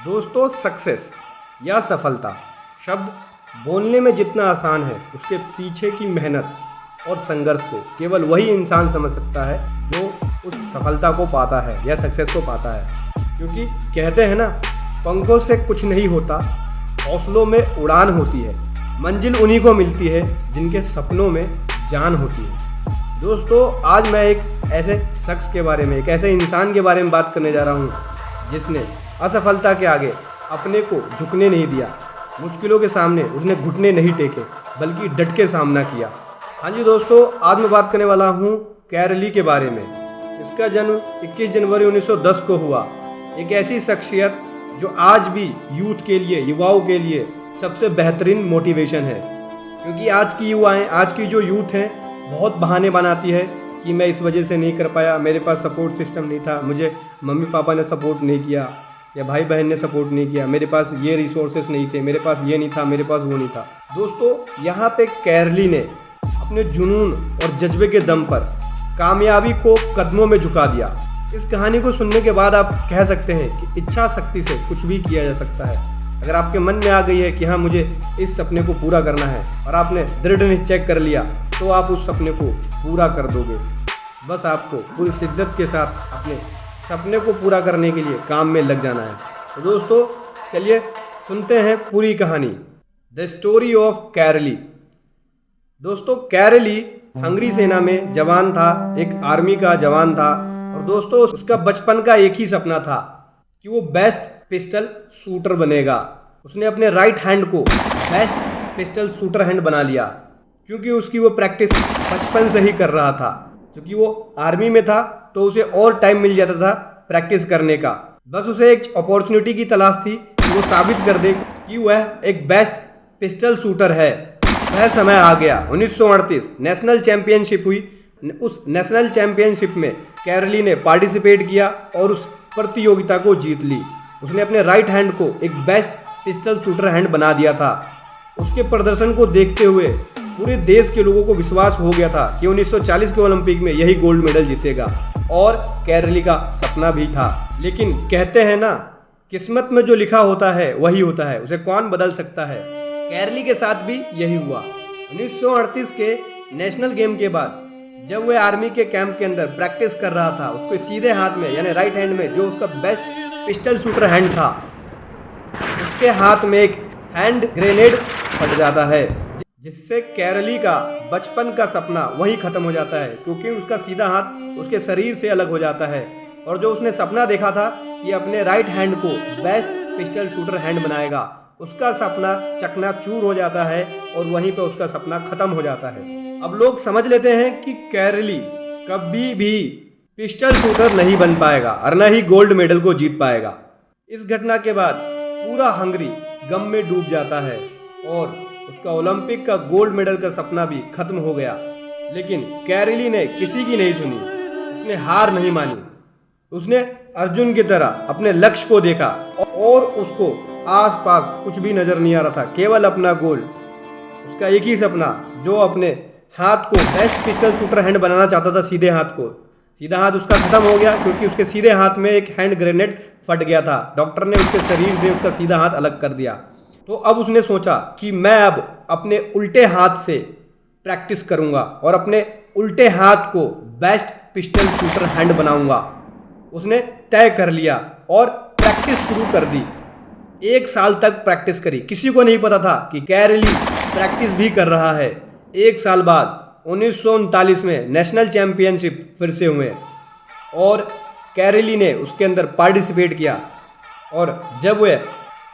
दोस्तों, सक्सेस या सफलता शब्द बोलने में जितना आसान है, उसके पीछे की मेहनत और संघर्ष को केवल वही इंसान समझ सकता है जो उस सफलता को पाता है या सक्सेस को पाता है। क्योंकि कहते हैं ना, पंखों से कुछ नहीं होता, हौसलों में उड़ान होती है। मंजिल उन्हीं को मिलती है जिनके सपनों में जान होती है। दोस्तों, आज मैं एक ऐसे शख्स के बारे में, एक ऐसे इंसान के बारे में बात करने जा रहा हूँ जिसने असफलता के आगे अपने को झुकने नहीं दिया। मुश्किलों के सामने उसने घुटने नहीं टेके, बल्कि डट के सामना किया। हाँ जी दोस्तों, आज मैं बात करने वाला हूँ कैरली के बारे में। इसका जन्म 21 जनवरी 1910 को हुआ। एक ऐसी शख्सियत जो आज भी यूथ के लिए, युवाओं के लिए सबसे बेहतरीन मोटिवेशन है। क्योंकि आज की युवाएं, आज की जो यूथ हैं, बहुत बहाने बनाती है कि मैं इस वजह से नहीं कर पाया, मेरे पास सपोर्ट सिस्टम नहीं था, मुझे मम्मी पापा ने सपोर्ट नहीं किया या भाई बहन ने सपोर्ट नहीं किया, मेरे पास ये रिसोर्सेस नहीं थे, मेरे पास ये नहीं था, मेरे पास वो नहीं था। दोस्तों, यहाँ पे कैरली ने अपने जुनून और जज्बे के दम पर कामयाबी को कदमों में झुका दिया। इस कहानी को सुनने के बाद आप कह सकते हैं कि इच्छा शक्ति से कुछ भी किया जा सकता है। अगर आपके मन में आ गई है कि हाँ, मुझे इस सपने को पूरा करना है और आपने दृढ़ निश्चय कर लिया, तो आप उस सपने को पूरा कर दोगे। बस आपको पूरी शिद्दत के साथ अपने सपने को पूरा करने के लिए काम में लग जाना है। तो दोस्तों, चलिए सुनते हैं पूरी कहानी, द स्टोरी ऑफ कैरली। दोस्तों, कैरली हंगरी सेना में जवान था, एक आर्मी का जवान था। और दोस्तों, उसका बचपन का एक ही सपना था कि वो बेस्ट पिस्टल शूटर बनेगा। उसने अपने राइट हैंड को बेस्ट पिस्टल शूटर हैंड बना लिया, क्योंकि उसकी वो प्रैक्टिस बचपन से ही कर रहा था। क्योंकि वो आर्मी में था तो उसे और टाइम मिल जाता था प्रैक्टिस करने का। बस उसे एक अपॉर्चुनिटी की तलाश थी कि वो साबित कर दे कि वह एक बेस्ट पिस्टल शूटर है। वह समय आ गया। 1938 नेशनल चैंपियनशिप हुई। उस नेशनल चैंपियनशिप में कैरली ने पार्टिसिपेट किया और उस प्रतियोगिता को जीत ली। उसने अपने राइट हैंड को एक बेस्ट पिस्टल शूटर हैंड बना दिया था। उसके प्रदर्शन को देखते हुए पूरे देश के लोगों को विश्वास हो गया था कि 1940 के ओलंपिक में यही गोल्ड मेडल जीतेगा, और कैरली का सपना भी था। लेकिन कहते हैं ना, किस्मत में जो लिखा होता है वही होता है, उसे कौन बदल सकता है। कैरली के साथ भी यही हुआ। 1938 के नेशनल गेम के बाद जब वह आर्मी के कैंप के अंदर प्रैक्टिस कर रहा था, उसके सीधे हाथ में यानी राइट हैंड में जो उसका बेस्ट पिस्टल शूटर हैंड था, उसके हाथ में एक हैंड ग्रेनेड फट जाता है, जिससे कैरली का बचपन का सपना वही खत्म हो जाता है। क्योंकि उसका सीधा हाथ उसके शरीर से अलग हो जाता है, और जो उसने सपना देखा था कि अपने राइट हैंड को बेस्ट पिस्टल शूटर हैंड बनाएगा, उसका सपना चकनाचूर हो जाता है और वहीं पे उसका सपना खत्म हो जाता है। अब लोग समझ लेते हैं कि कैरली कभी भी पिस्टल शूटर नहीं बन पाएगा और न ही गोल्ड मेडल को जीत पाएगा। इस घटना के बाद पूरा हंगरी गम में डूब जाता है और उसका ओलंपिक का गोल्ड मेडल का सपना भी खत्म हो गया। लेकिन कैरली ने किसी की नहीं सुनी, उसने हार नहीं मानी। उसने अर्जुन की तरह अपने लक्ष्य को देखा और उसको आसपास कुछ भी नजर नहीं आ रहा था, केवल अपना गोल, उसका एक ही सपना, जो अपने हाथ को बेस्ट पिस्टल शूटर हैंड बनाना चाहता था, सीधे हाथ को। सीधा हाथ उसका खत्म हो गया क्योंकि उसके सीधे हाथ में एक हैंड ग्रेनेड फट गया था। डॉक्टर ने उसके शरीर से उसका सीधा हाथ अलग कर दिया। तो अब उसने सोचा कि मैं अब अपने उल्टे हाथ से प्रैक्टिस करूंगा और अपने उल्टे हाथ को बेस्ट पिस्टल शूटर हैंड बनाऊंगा। उसने तय कर लिया और प्रैक्टिस शुरू कर दी। 1 साल तक प्रैक्टिस करी। किसी को नहीं पता था कि कैरली प्रैक्टिस भी कर रहा है। 1 साल बाद 1939 में नेशनल चैंपियनशिप फिर से हुए और कैरली ने उसके अंदर पार्टिसिपेट किया। और जब वह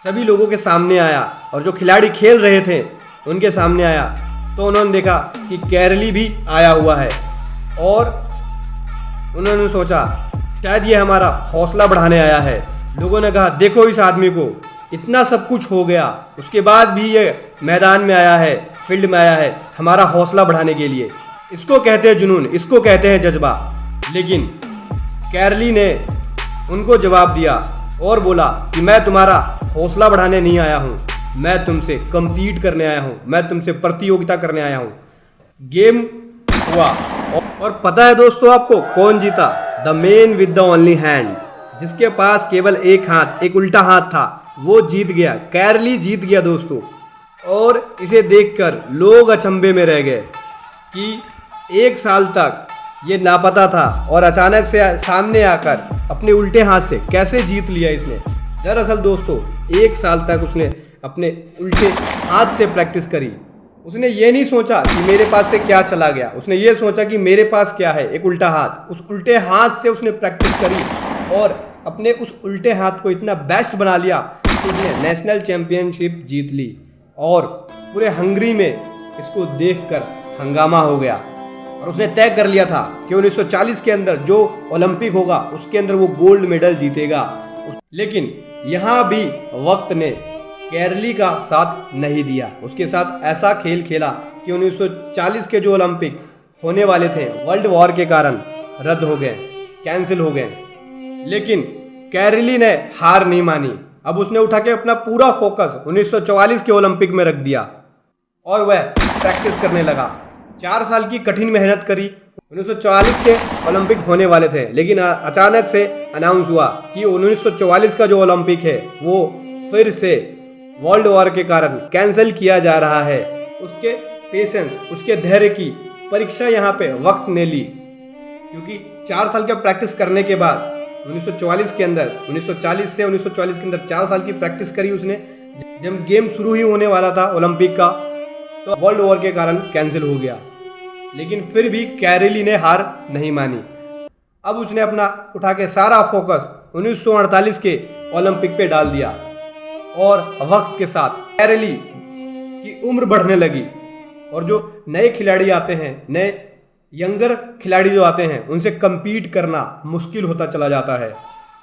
सभी लोगों के सामने आया और जो खिलाड़ी खेल रहे थे उनके सामने आया, तो उन्होंने देखा कि कैरली भी आया हुआ है और उन्होंने सोचा शायद ये हमारा हौसला बढ़ाने आया है। लोगों ने कहा, देखो इस आदमी को, इतना सब कुछ हो गया, उसके बाद भी ये मैदान में आया है, फील्ड में आया है हमारा हौसला बढ़ाने के लिए। इसको कहते हैं जुनून, इसको कहते हैं जज्बा। लेकिन कैरली ने उनको जवाब दिया और बोला कि मैं तुम्हारा हौसला बढ़ाने नहीं आया हूँ, मैं तुमसे compete करने आया हूँ, मैं तुमसे प्रतियोगिता करने आया हूँ। गेम हुआ और पता है दोस्तों आपको कौन जीता? The man with the only hand, जिसके पास केवल एक हाथ, एक उल्टा हाथ था, वो जीत गया। कैरली जीत गया दोस्तों। और इसे देखकर लोग अचंभे में रह गए कि 1 साल तक ये लापता था और अचानक से सामने आकर अपने उल्टे हाथ से कैसे जीत लिया इसने। दरअसल दोस्तों 1 साल तक उसने अपने उल्टे हाथ से प्रैक्टिस करी। उसने ये नहीं सोचा कि मेरे पास से क्या चला गया, उसने ये सोचा कि मेरे पास क्या है, एक उल्टा हाथ। उस उल्टे हाथ से उसने प्रैक्टिस करी और अपने उस उल्टे हाथ को इतना बेस्ट बना लिया कि उसने नेशनल चैम्पियनशिप जीत ली। और पूरे हंगरी में इसको देखकर हंगामा हो गया और उसने तय कर लिया था कि 1940 के अंदर जो ओलंपिक होगा उसके अंदर वो गोल्ड मेडल जीतेगा। लेकिन यहाँ भी वक्त ने कैरली का साथ नहीं दिया। उसके साथ ऐसा खेल खेला कि 1940 के जो ओलंपिक होने वाले थे वर्ल्ड वॉर के कारण रद्द हो गए, कैंसिल हो गए। लेकिन कैरली ने हार नहीं मानी। अब उसने उठा के अपना पूरा फोकस 1944 के ओलंपिक में रख दिया और वह प्रैक्टिस करने लगा। 4 साल की कठिन मेहनत करी। 1944 के ओलंपिक होने वाले थे, लेकिन अचानक से अनाउंस हुआ कि 1944 का जो ओलंपिक है वो फिर से वर्ल्ड वॉर के कारण कैंसिल किया जा रहा है। उसके पेशेंस, उसके धैर्य की परीक्षा यहाँ पे वक्त ने ली, क्योंकि 4 साल का प्रैक्टिस करने के बाद 1944 के अंदर 1940 से 1944 के अंदर 4 साल की प्रैक्टिस करी उसने। जब गेम शुरू ही होने वाला था ओलंपिक का तो वर्ल्ड वॉर के कारण कैंसिल हो गया। लेकिन फिर भी कैरली ने हार नहीं मानी। अब उसने अपना उठा के सारा फोकस 1948 के ओलंपिक पे डाल दिया और वक्त के साथ कैरली की उम्र बढ़ने लगी और जो नए खिलाड़ी आते हैं, नए यंगर खिलाड़ी जो आते हैं, उनसे compete करना मुश्किल होता चला जाता है।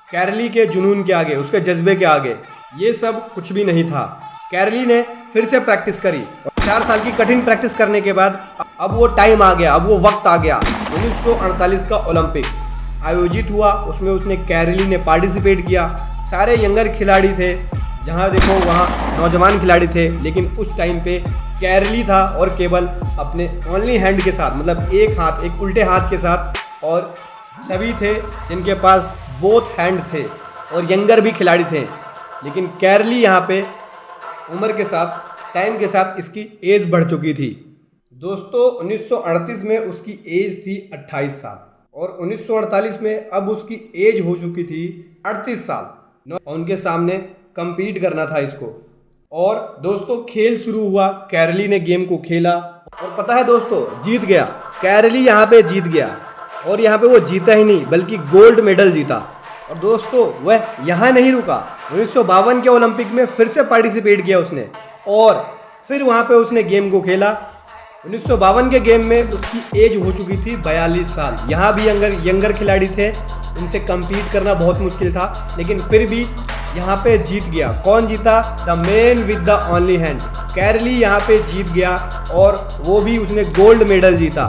कैरली के जुनून के आगे, उसके जज्बे के आगे ये सब कुछ भी नहीं था। कैरली ने फिर से प्रैक्टिस करी और 4 साल की कठिन प्रैक्टिस करने के बाद अब वो टाइम आ गया, अब वो वक्त आ गया। 1948 का ओलंपिक आयोजित हुआ, उसमें उसने कैरली ने पार्टिसिपेट किया। सारे यंगर खिलाड़ी थे, जहाँ देखो वहाँ नौजवान खिलाड़ी थे, लेकिन उस टाइम पे कैरली था और केवल अपने ओनली हैंड के साथ, मतलब एक हाथ, एक उल्टे हाथ के साथ। और सभी थे जिनके पास बोथ हैंड थे और यंगर भी खिलाड़ी थे। लेकिन कैरली यहाँ पे उम्र के साथ, टाइम के साथ इसकी एज बढ़ चुकी थी। दोस्तों 1938 में उसकी एज थी 28 साल और 1948 में अब उसकी एज हो चुकी थी 38 साल। उनके सामने compete करना था इसको। और दोस्तों खेल शुरू हुआ, कैरली ने गेम को खेला और पता है दोस्तों जीत गया। कैरली यहाँ पे जीत गया और यहाँ पे वो जीता ही नहीं बल्कि गोल्ड मेडल जीता। और दोस्तों वह यहाँ नहीं रुका, 1952 के ओलंपिक में फिर से पार्टिसिपेट किया उसने और फिर वहाँ पे उसने गेम को खेला। 1952 के गेम में उसकी एज हो चुकी थी 42 साल। यहाँ भी यंगर खिलाड़ी थे, उनसे compete करना बहुत मुश्किल था, लेकिन फिर भी यहाँ पे जीत गया। कौन जीता? The man with the only hand. कैरली यहाँ पे जीत गया और वो भी उसने गोल्ड मेडल जीता।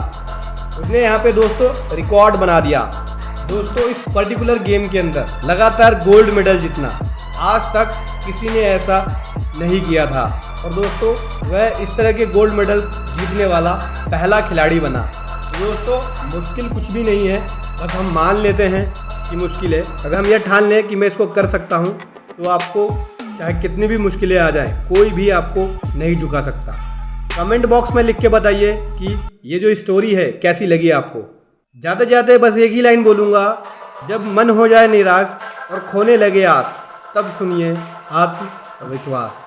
उसने यहाँ पे दोस्तों रिकॉर्ड बना दिया। दोस्तों इस पर्टिकुलर गेम के अंदर लगातार गोल्ड मेडल जीतना आज तक किसी ने ऐसा नहीं किया था और दोस्तों वह इस तरह के गोल्ड मेडल जीतने वाला पहला खिलाड़ी बना। दोस्तों मुश्किल कुछ भी नहीं है, बस हम मान लेते हैं कि मुश्किल है। अगर हम यह ठान लें कि मैं इसको कर सकता हूँ तो आपको चाहे कितनी भी मुश्किलें आ जाएं, कोई भी आपको नहीं झुका सकता। कमेंट बॉक्स में लिख के बताइए कि ये जो स्टोरी है कैसी लगी आपको। जाते जाते बस एक ही लाइन बोलूँगा, जब मन हो जाए निराश और खोने लगे आस, तब सुनिए आत्मविश्वास।